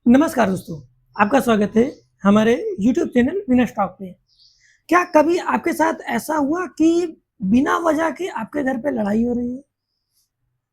नमस्कार दोस्तों, आपका स्वागत है हमारे यूट्यूब चैनल विनस टॉक पे। क्या कभी आपके साथ ऐसा हुआ कि बिना वजह के आपके घर पे लड़ाई हो रही है?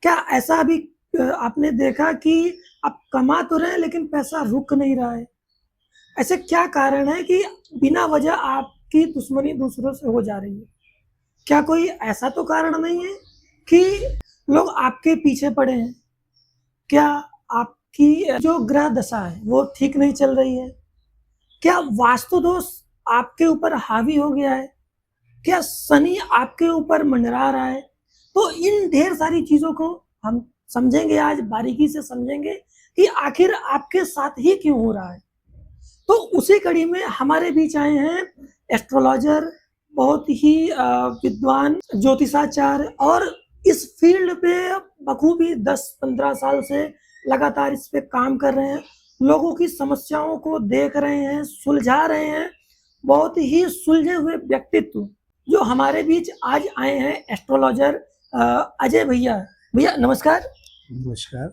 क्या ऐसा अभी आपने देखा कि आप कमा तो रहे हैं लेकिन पैसा रुक नहीं रहा है? ऐसे क्या कारण है कि बिना वजह आपकी दुश्मनी दूसरों से हो जा रही है? क्या कोई ऐसा तो कारण नहीं है कि लोग आपके पीछे पड़े हैं? क्या आपकी जो ग्रह दशा है वो ठीक नहीं चल रही है? क्या वास्तु दोष आपके ऊपर हावी हो गया है? क्या शनि आपके ऊपर मंडरा रहा है? तो इन ढेर सारी चीज़ों को हम समझेंगे, आज बारीकी से समझेंगे कि आखिर आपके साथ ही क्यों हो रहा है। तो उसी कड़ी में हमारे बीच आए हैं एस्ट्रोलॉजर, बहुत ही विद्वान ज्योतिषाचार्य और इस फील्ड पे बखूबी 10-15 साल से लगातार इस पे काम कर रहे हैं। लोगों की समस्याओं को देख रहे हैं, सुलझा रहे हैं। बहुत ही सुलझे हुए व्यक्तित्व जो हमारे बीच आज आए हैं, एस्ट्रोलॉजर अजय भैया। भैया नमस्कार। नमस्कार।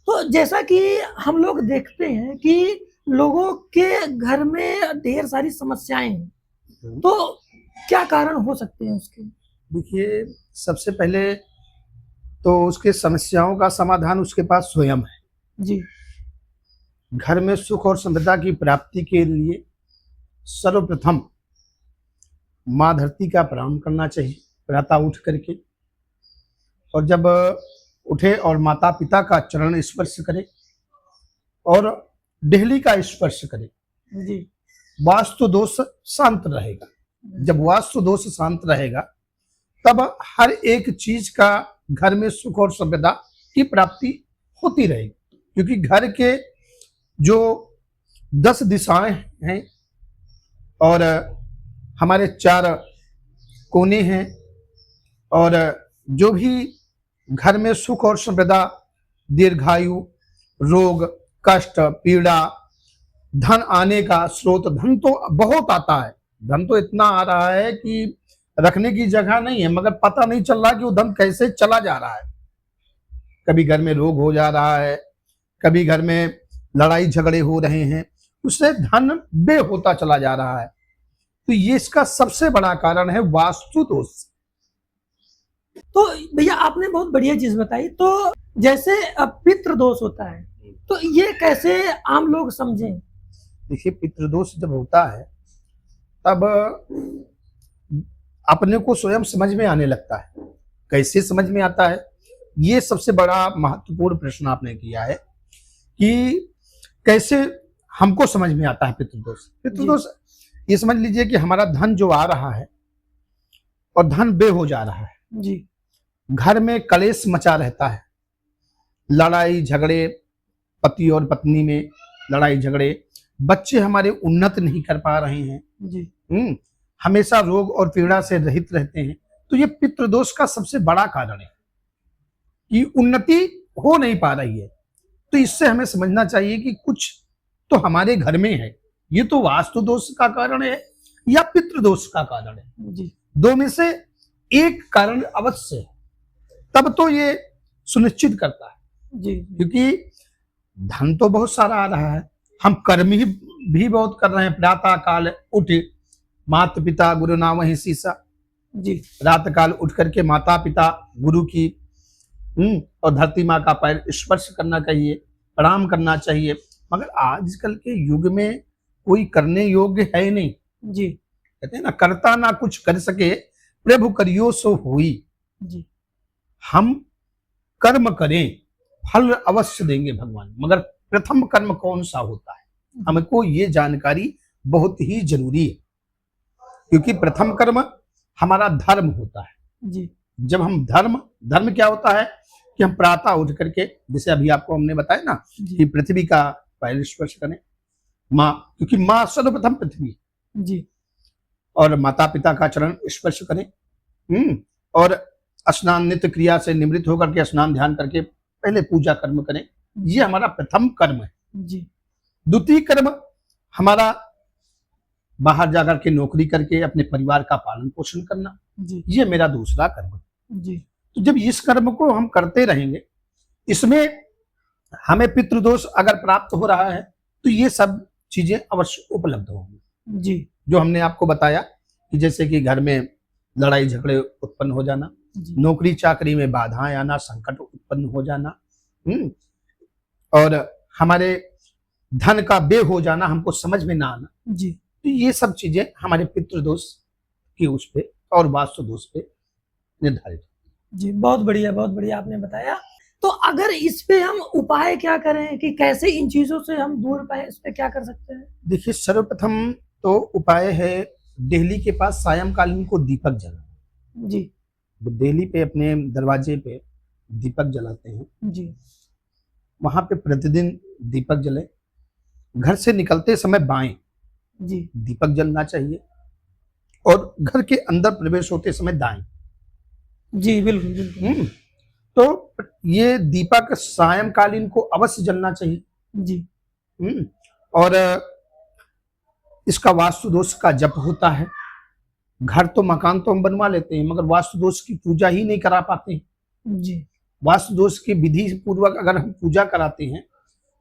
तो जैसा कि हम लोग देखते हैं कि लोगों के घर में ढेर सारी समस्याएं हैं, तो क्या कारण हो सकते हैं उसके? देखिए, सबसे पहले तो उसके समस्याओं का समाधान उसके पास स्वयं है। जी। घर में सुख और समृद्धि की प्राप्ति के लिए सर्वप्रथम माँ धरती का प्रणाम करना चाहिए प्रातः उठ करके, और जब उठे और माता पिता का चरण स्पर्श करे और डेहली का स्पर्श करे, जी। वास्तु दोष शांत रहेगा। जब वास्तु दोष शांत रहेगा तब हर एक चीज का घर में सुख और समृद्धि की प्राप्ति होती रहेगी, क्योंकि घर के जो 10 दिशाएं हैं और हमारे 4 कोने हैं, और जो भी घर में सुख और समृद्धि, दीर्घायु, रोग, कष्ट, पीड़ा, धन आने का स्रोत, धन तो बहुत आता है, धन तो इतना आ रहा है कि रखने की जगह नहीं है, मगर पता नहीं चल रहा कि वो धन कैसे चला जा रहा है। कभी घर में रोग हो जा रहा है, कभी घर में लड़ाई झगड़े हो रहे हैं, उससे धन बे होता चला जा रहा है। तो ये इसका सबसे बड़ा कारण है वास्तु दोष। तो भैया आपने बहुत बढ़िया चीज बताई। तो जैसे पितृ दोष होता है, तो ये कैसे आम लोग समझें? देखिए, पितृदोष जब होता है तब अपने को स्वयं समझ में आने लगता है। कैसे समझ में आता है, ये सबसे बड़ा महत्वपूर्ण प्रश्न आपने किया है कि कैसे हमको समझ में आता है पितृदोष। पितृदोष ये समझ लीजिए कि हमारा धन जो आ रहा है और धन बे हो जा रहा है, जी। घर में कलेश मचा रहता है, लड़ाई झगड़े, पति और पत्नी में लड़ाई झगड़े, बच्चे हमारे उन्नत नहीं कर पा रहे हैं, जी। हमेशा रोग और पीड़ा से रहित रहते हैं। तो ये पितृदोष का सबसे बड़ा कारण है कि उन्नति हो नहीं पा रही है। तो इससे हमें समझना चाहिए कि कुछ तो हमारे घर में है। ये तो वास्तु दोष का कारण है या पितृदोष का कारण है, जी। दो में से एक कारण अवश्य है, तब तो ये सुनिश्चित करता है। जी। क्योंकि धन तो बहुत सारा आ रहा है, हम कर्म ही भी बहुत कर रहे हैं। प्रातः काल उठ माता पिता गुरु नाम ही सीसा, जी। रात काल उठ करके माता पिता गुरु की और धरती माँ का पैर स्पर्श करना चाहिए, प्रणाम करना चाहिए। मगर आजकल के युग में कोई करने योग्य है नहीं। जी। कहते हैं ना, करता ना कुछ कर सके प्रभु करियो सो होई। जी। हम कर्म करें, फल अवश्य देंगे भगवान, मगर प्रथम कर्म कौन सा होता है, हमको ये जानकारी बहुत ही जरूरी है। क्योंकि प्रथम कर्म हमारा धर्म होता है। जी। जब हम धर्म क्या होता है कि हम प्रातः उठ करके, जैसे अभी आपको हमने बताया ना कि पृथ्वी का पैर स्पर्श करें, माँ, क्योंकि माँ सर्वप्रथम पृथ्वी, जी। और माता पिता का चरण स्पर्श करें, और स्नान नित्य क्रिया से निवृत्त होकर के स्नान ध्यान करके पहले पूजा कर्म करें। ये हमारा प्रथम कर्म है। जी। द्वितीय कर्म हमारा बाहर जाकर के नौकरी करके अपने परिवार का पालन पोषण करना, जी। ये मेरा दूसरा कर्म है। जी। तो जब इस कर्म को हम करते रहेंगे, इसमें हमें पितृदोष अगर प्राप्त हो रहा है तो ये सब चीजें अवश्य उपलब्ध होंगी। जी जो हमने आपको बताया कि जैसे कि घर में लड़ाई झगड़े उत्पन्न हो जाना, जी नौकरी चाकरी में बाधाएं आना, संकट उत्पन्न हो जाना, और हमारे धन का व्यय हो जाना, हमको समझ में ना आना, जी तो ये सब चीजें हमारे पितृदोष की उस पे और वास्तु दोष पे निर्धारित। जी, बहुत बढ़िया आपने बताया। तो अगर इस पे हम उपाय क्या करें कि कैसे इन चीजों से हम दूर पाए, इस पे क्या कर सकते हैं? देखिए, सर्वप्रथम तो उपाय है दिल्ली के पास सायंकालीन को दीपक जलाना। जी वो दिल्ली पे अपने दरवाजे पे दीपक जलाते हैं, जी वहां पे प्रतिदिन दीपक जले। घर से निकलते समय बाएं जी दीपक जलना चाहिए, और घर के अंदर प्रवेश होते समय दाएं। जी बिल्कुल बिल्कुल। तो ये दीपक सायंकालीन को अवश्य जलना चाहिए। जी और इसका वास्तु दोष का जप होता है। घर तो मकान तो हम बनवा लेते हैं, मगर वास्तु दोष की पूजा ही नहीं करा पाते हैं। जी वास्तु दोष की विधि पूर्वक अगर हम पूजा कराते हैं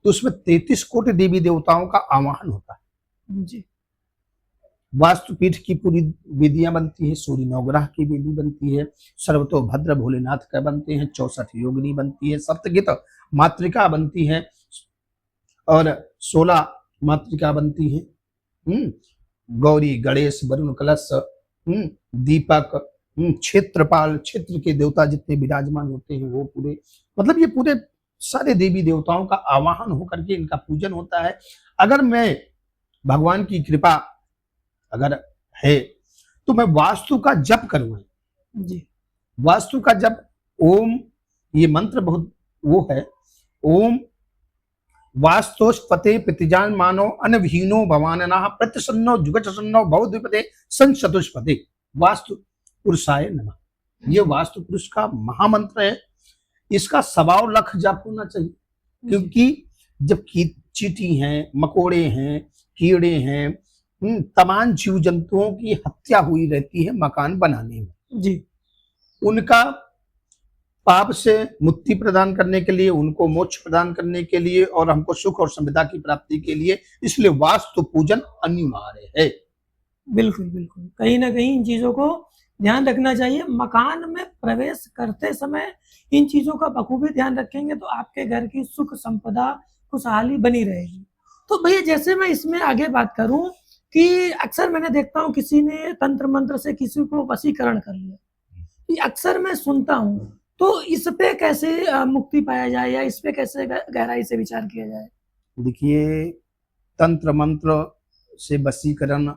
तो उसमें 33 कोटि देवी देवताओं का आवाहन होता है। जी वास्तुपीठ की पूरी विधियां बनती है, सूर्य नवग्रह की विधि बनती है, सर्वतोभद्र भोलेनाथ का बनते हैं, 64 योगिनी बनती है, सप्तगित मातृका बनती है, और 16 मातृका बनती है। गौरी, गणेश, वरुण, कलश, दीपक, क्षेत्रपाल, क्षेत्र के देवता जितने विराजमान होते हैं वो पूरे, मतलब ये पूरे सारे देवी देवताओं का आवाहन होकर के इनका पूजन होता है। अगर मैं भगवान की कृपा अगर है तो मैं वास्तु का जप करूंगा। जी वास्तु का जप, ओम, ये मंत्र बहुत वो है, ओम वास्तुस्पते प्रतिजान मानो अनविहीनो भवानना प्रत्यसन्नो जुगचसन्नो भवद्विपदे संचतुष्पदे वास्तु पुरुषाय नमः। ये वास्तु पुरुष का महामंत्र है। इसका 1.25 लाख जप होना चाहिए, क्योंकि जब चींटी हैं, मकोड़े हैं, कीड़े हैं, तमाम जीव जंतुओं की हत्या हुई रहती है मकान बनाने में। जी उनका पाप से मुक्ति प्रदान करने के लिए, उनको मोक्ष प्रदान करने के लिए, और हमको सुख और समृद्धि की प्राप्ति के लिए, इसलिए वास्तु पूजन अनिवार्य है। बिल्कुल बिल्कुल, कहीं ना कहीं इन चीजों को ध्यान रखना चाहिए। मकान में प्रवेश करते समय इन चीजों का बखूबी ध्यान रखेंगे तो आपके घर की सुख संपदा खुशहाली बनी रहेगी। तो भैया, जैसे मैं इसमें आगे बात करूं कि अक्सर मैंने देखता हूं किसी ने तंत्र मंत्र से किसी को वशीकरण कर लिया, ये अक्सर मैं सुनता हूं। तो इस पे कैसे मुक्ति पाया जाए, या इस पे कैसे गहराई से विचार किया जाए? देखिए, तंत्र मंत्र से वशीकरण,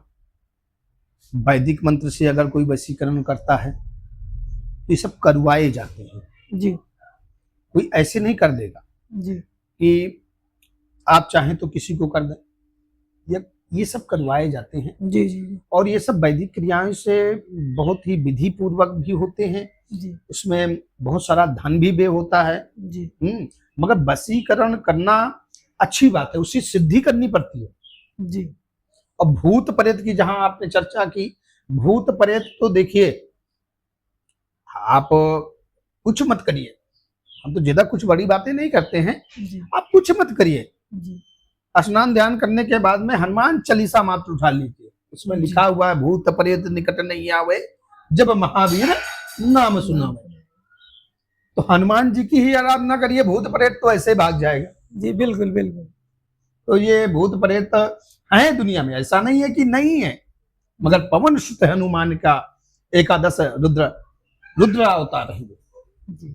वैदिक मंत्र से अगर कोई वशीकरण करता है तो ये सब करवाए जाते हैं। जी कोई ऐसे नहीं कर देगा जी कि आप चाहें तो किसी को कर दें, ये सब करवाए जाते हैं। जी जी और ये सब वैदिक क्रियाओं से बहुत ही विधि पूर्वक भी होते हैं। जी उसमें बहुत सारा धन भी व्यय होता है। जी मगर वशीकरण करना अच्छी बात है, उसकी सिद्धि करनी पड़ती है। जी और भूत प्रेत की जहां आपने चर्चा की, भूत प्रेत तो देखिए, आप कुछ मत करिए, हम तो ज्यादा कुछ बड़ी बातें नहीं करते हैं, जी आप कुछ मत करिए। जी स्नान ध्यान करने के बाद में हनुमान चालीसा मात्र उठा लीजिए, उसमें लिखा हुआ है भूत प्रेत निकट नहीं आवे जब महावीर नाम सुनावे। तो हनुमान जी की ही आराधना करिए, भूत प्रेत तो ऐसे भाग जाएगा। जी बिल्कुल बिल्कुल। तो ये भूत प्रेत है दुनिया में, ऐसा नहीं है कि नहीं है, मगर पवन सुत हनुमान का 11 रुद्र अवतार है। जी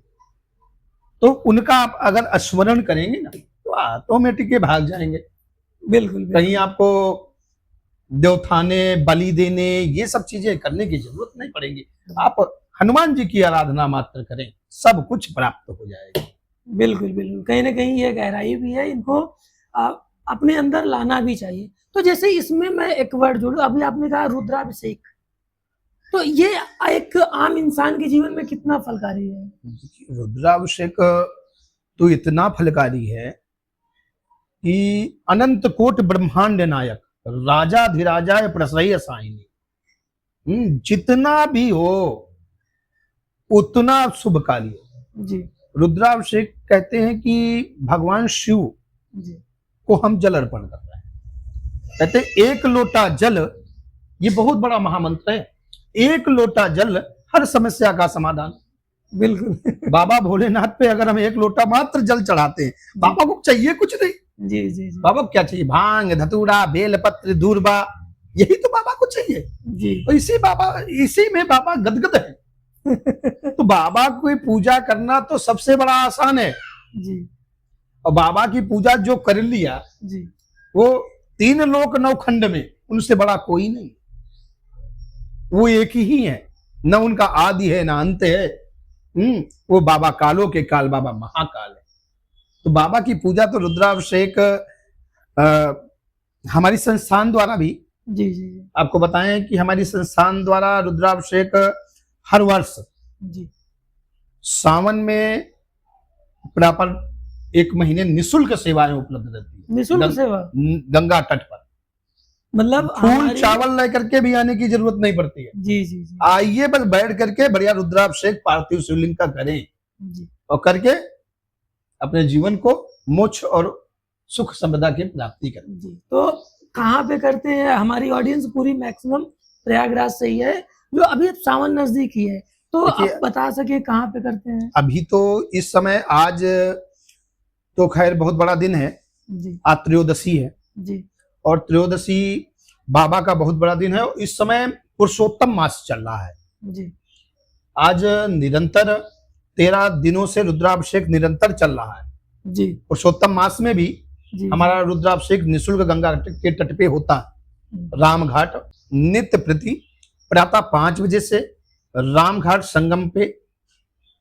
तो उनका आप अगर स्मरण करेंगे ना तो ऑटोमेटिक भाग जाएंगे। बिल्कुल कहीं आपको देवथाने, बलि देने, ये सब चीजें करने की जरूरत नहीं पड़ेगी। आप हनुमान जी की आराधना मात्र करें, सब कुछ प्राप्त हो जाएगा। बिल्कुल बिल्कुल, कहीं ना कहीं ये गहराई भी है, इनको अपने अंदर लाना भी चाहिए। तो जैसे इसमें मैं एक वर्ड जोड़ू, अभी आपने कहा रुद्राभिषेक, तो ये एक आम इंसान के जीवन में कितना फलकारी है? रुद्राभिषेक तो इतना फलकारी है कि अनंत कोट ब्रह्मांड नायक राजाधिराजा प्रसय साइनी, जितना भी हो उतना शुभकारी है। जी रुद्राभिषेक कहते हैं कि भगवान शिव जी को हम जल अर्पण कर रहे हैं। कहते हैं, एक लोटा जल, ये बहुत बड़ा महामंत्र है। एक लोटा जल हर समस्या का समाधान। बिल्कुल। बाबा भोलेनाथ पे अगर हम एक लोटा मात्र जल चढ़ाते हैं, बाबा को चाहिए कुछ नहीं। जी जी जी बाबा को क्या चाहिए? भांग, धतूरा, बेलपत्र, दूर्बा, यही तो बाबा को चाहिए। जी। तो इसी में बाबा गदगद है। तो बाबा की पूजा करना तो सबसे बड़ा आसान है। जी और बाबा की पूजा जो कर लिया, जी वो 3 लोक 9 खंड में उनसे बड़ा कोई नहीं। वो एक ही है, न उनका आदि है, न अंत है। वो बाबा कालों के काल, बाबा महाकाल है। तो बाबा की पूजा तो रुद्राभिषेक हमारी संस्थान द्वारा भी, जी जी जी आपको बताएं कि हमारी संस्थान द्वारा रुद्राभिषेक हर वर्ष जी सावन में प्रॉपर 1 महीने निःशुल्क सेवाएं उपलब्ध रहती है। निःशुल्क सेवा, गंगा तट पर मतलब फूल हमारी। चावल लेकर के भी आने की जरूरत नहीं पड़ती है। जी जी जी आइए बस बैठ करके बढ़िया रुद्राभिषेक पार्थिव शिवलिंग का करें जी और करके अपने जीवन को मोक्ष और सुख संपदा की प्राप्ति करें। जी। तो कहाँ पे करते हैं? हमारी ऑडियंस पूरी मैक्सिमम प्रयागराज से ही है, जो अभी सावन नजदीक ही है, तो देखिए, आप बता सके कहाँ पे करते हैं? अभी तो इस समय आज तो खैर बहुत बड़ा दिन है, जी आज त्रयोदशी है जी और त्रयोदशी बाबा का बहुत बड़ा दिन है। और इस समय पुरुषोत्तम मास चल रहा है। जी आज निरंतर 13 दिनों से रुद्राभिषेक निरंतर चल रहा है। जी पुरुषोत्तम मास में भी जी हमारा रुद्राभिषेक निःशुल्क गंगा के तट पे होता है। रामघाट नित्य प्रति प्रातः 5 बजे से रामघाट संगम पे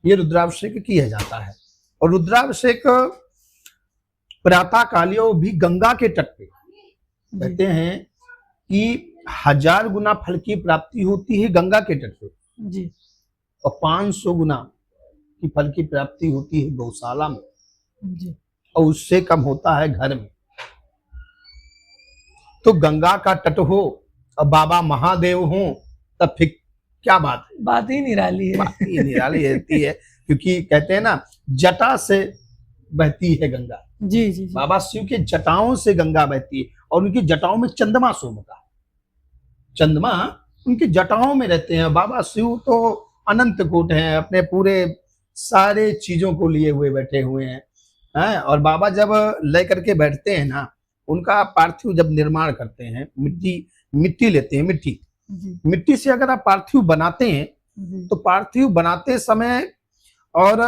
ये रुद्राभिषेक किया जाता है। और रुद्राभिषेक प्रातः कालियों भी गंगा के तट पे कहते हैं कि 1000 गुना फल की प्राप्ति होती है गंगा के तट पे, जी और 500 गुना की फल की प्राप्ति होती है गौशाला में, जी और उससे कम होता है घर में। तो गंगा का तट हो और बाबा महादेव हो, तब फिर क्या बात है? बात ही निराली है। बात ही निराली रहती है। क्योंकि कहते हैं ना, जटा से बहती है गंगा। जी जी जी बाबा शिव के जटाओं से गंगा बहती है और उनकी जटाओं में चंद्रमा शोभता है। चंद्रमा उनकी जटाओं में रहते हैं। बाबा शिव तो अनंत कोट हैं, अपने पूरे सारे चीजों को लिए हुए बैठे हुए हैं। और बाबा जब लेकर के बैठते हैं ना, उनका पार्थिव जब निर्माण करते हैं, मिट्टी लेते हैं। जी मिट्टी से अगर आप पार्थिव बनाते हैं, जी तो पार्थिव बनाते समय और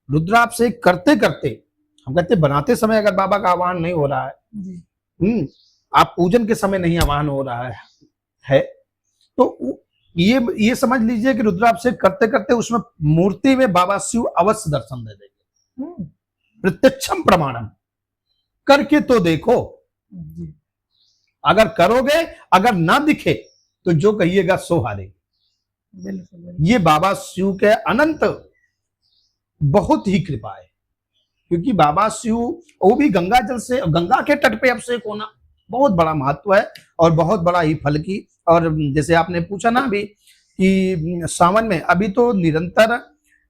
रुद्राभिषेक करते करते, हम कहते हैं बनाते समय अगर बाबा का आवाहन नहीं हो रहा है, जी आप पूजन के समय नहीं आवाहन हो रहा है तो ये समझ लीजिए कि रुद्राभिषेक करते करते उसमें मूर्ति में बाबा शिव अवश्य दर्शन दे देंगे। प्रत्यक्षम प्रमाणम, करके तो देखो। जी अगर करोगे, अगर ना दिखे तो जो कहिएगा सो हारेगी। बिल्कुल बिल्कुल। ये बाबा शिव के अनंत बहुत ही कृपा है। क्योंकि बाबा शिव, वो भी गंगा जल से, गंगा के तट पे अभिषेक होना बहुत बड़ा महत्व है और बहुत बड़ा ही फल की। और जैसे आपने पूछा ना अभी कि सावन में, अभी तो निरंतर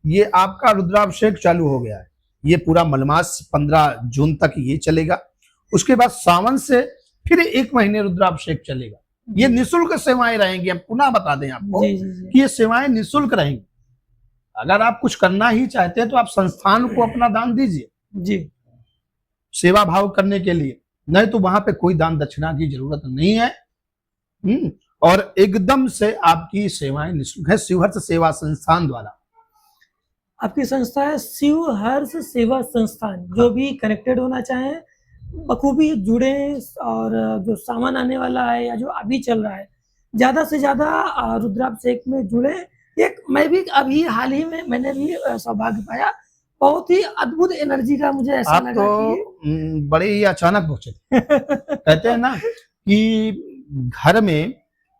ये आपका रुद्राभिषेक चालू हो गया है। ये पूरा मलमास 15 जून तक ये चलेगा। उसके बाद सावन से फिर 1 महीने रुद्राभिषेक चलेगा। ये निःशुल्क सेवाएं रहेंगी। हम पुनः बता दें आपको जी जी जी कि ये सेवाएं निःशुल्क रहेंगी। अगर आप कुछ करना ही चाहते हैं तो आप संस्थान को अपना दान दीजिए, जी सेवा भाव करने के लिए। नहीं तो वहां पे कोई दान दक्षिणा की जरूरत नहीं है। और एकदम से आपकी सेवाएं निःशुल्क है, शिवहर्ष सेवा संस्थान द्वारा। आपकी संस्था है शिव हर्ष सेवा संस्थान। जो भी कनेक्टेड होना चाहे बखूबी जुड़े, और जो सामान आने वाला है या जो अभी चल रहा है, ज्यादा से ज्यादा रुद्राभिषेक में जुड़े। एक मैं भी अभी हाल ही में मैंने भी सौभाग्य पाया, बहुत ही अद्भुत एनर्जी का मुझे ऐसा आप लगा तो बड़े ही अचानक पहुंचे। कहते हैं ना कि घर में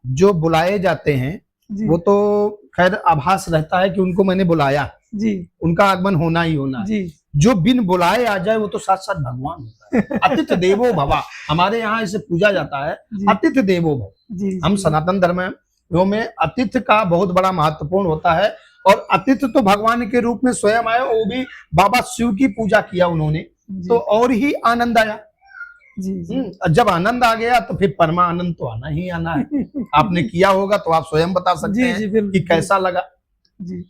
जो बुलाए जाते हैं जी वो तो खैर आभास रहता है कि उनको मैंने बुलाया, जी उनका आगमन होना ही होना है। जी जो बिन बुलाए आ जाए वो तो साथ साथ भगवान होता है। अतिथि देवो भव, हमारे यहाँ इसे पूजा जाता है, जी अतिथि देवो भव। जी हम जी सनातन धर्म में अतिथि का बहुत बड़ा महत्वपूर्ण होता है। और अतिथि तो भगवान के रूप में स्वयं आए, वो भी बाबा शिव की पूजा किया उन्होंने, जी तो और ही आनंद आया। जी जी और जब आनंद आ गया तो फिर परमानंद तो आना ही आना है। आपने किया होगा तो आप स्वयं बता सकते जी हैं जी बिल्कुल कि कैसा लगा। जी